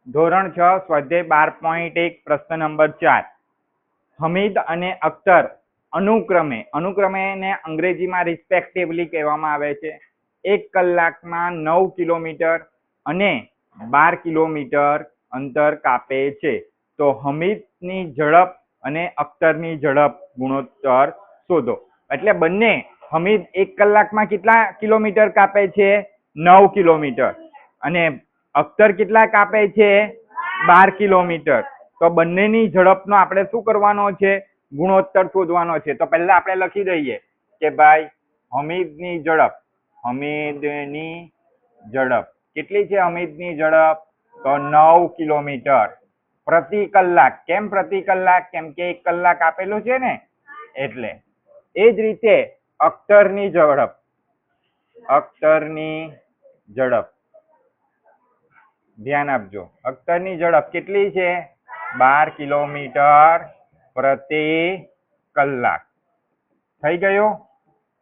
ધોરણ 6 સ્વાધ્યાય 12.1 પ્રશ્ન નંબર 4 હમીદ અને અખ્તર અનુક્રમે ને અંગ્રેજીમાં રિસ્પેક્ટિવલી કહેવામાં આવે છે. 1 કલાકમાં 9 કિલોમીટર અને 12 કિલોમીટર અંતર કાપે છે. તો હમીદની ઝડપ અને અખ્તરની ઝડપ ગુણોત્તર શોધો. એટલે બંને હમીદ 1 કલાકમાં કેટલા કિલોમીટર કાપે છે? 9 કિલોમીટર. અને અખ્તર કેટલા કાપે છે? 12 કિલોમીટર. તો બંનેની ઝડપનો આપણે શું કરવાનો છે? ગુણોત્તર શોધવાનો છે. તો પહેલા આપણે લખી દઈએ કે ભાઈ હમીદની ઝડપ કેટલી છે? હમીદની ઝડપ તો 9 કિલોમીટર પ્રતિ કલાક. કેમ પ્રતિ કલાક? કેમ કે 1 કલાક આપેલું છે ને એટલે. એ જ રીતે અખ્તરની ઝડપ ધ્યાન આપજો. અખ્તરની ઝડપ કેટલી છે? 12 કિલોમીટર પ્રતિ કલાક. થઈ ગયું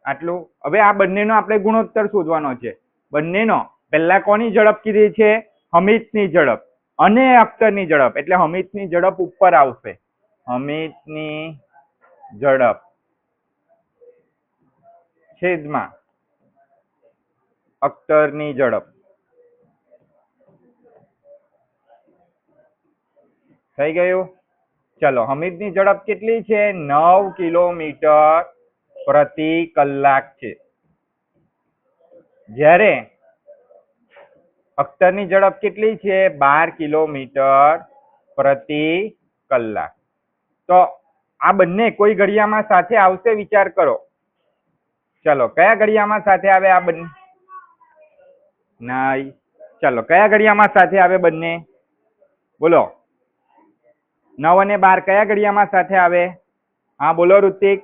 આટલું. હવે આ બંનેનો આપણે ગુણોત્તર શોધવાનો છે. બંનેનો પહેલા કોની ઝડપ કીધી છે? હમીદની ઝડપ અને અખ્તરની ઝડપ. એટલે હમીદની ઝડપ ઉપર આવશે. હમીદની ઝડપ છેદમાં અખ્તરની ઝડપ. થઈ ગયું? ચલો, હમીદની ઝડપ કેટલી છે? 9 કિલોમીટર પ્રતિ કલાક છે. જ્યારે અખ્તરની ઝડપ કેટલી છે? 12 કિલોમીટર પ્રતિ કલાક. તો આ બંને કોઈ ઘડિયામાં સાથે આવશે? વિચાર કરો. ચલો, કયા ઘડિયામાં સાથે આવે આ બંને? નહીં. ચલો, કયા ઘડિયામાં સાથે આવે બંને? બોલો. 9 અને 12 કયા ઘડિયામાં સાથે આવે? હા બોલો ઋતિક.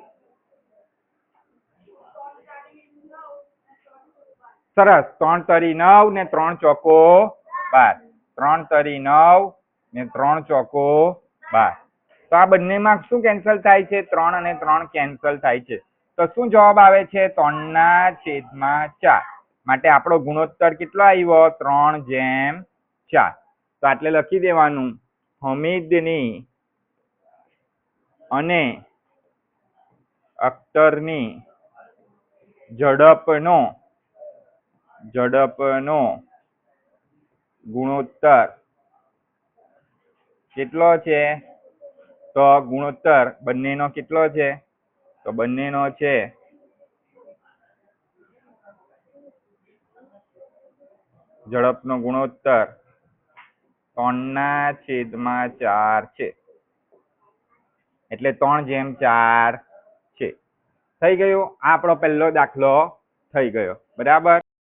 સરસ. 3 તરી 9 ને 3 ચોકો 12. 3 તરી 9 ને 3 ચોકો 12. તો આ બંનેમાં શું કેન્સલ થાય છે? 3 અને 3 કેન્સલ થાય છે. તો શું જવાબ આવે છે? 3/4. માટે આપણો ગુણોત્તર કેટલો આવ્યો? 3/4. તો એટલે લખી દેવાનું હમીદની અને અખ્તરની ઝડપનો ગુણોત્તર કેટલો છે? તો ગુણોત્તર બંનેનો કેટલો છે? તો બંનેનો છે ઝડપનો ગુણોત્તર 3/4 છે. એટલે 3/4 છે. થઈ ગયું? આ આપણો પહેલો દાખલો થઈ ગયો. બરાબર.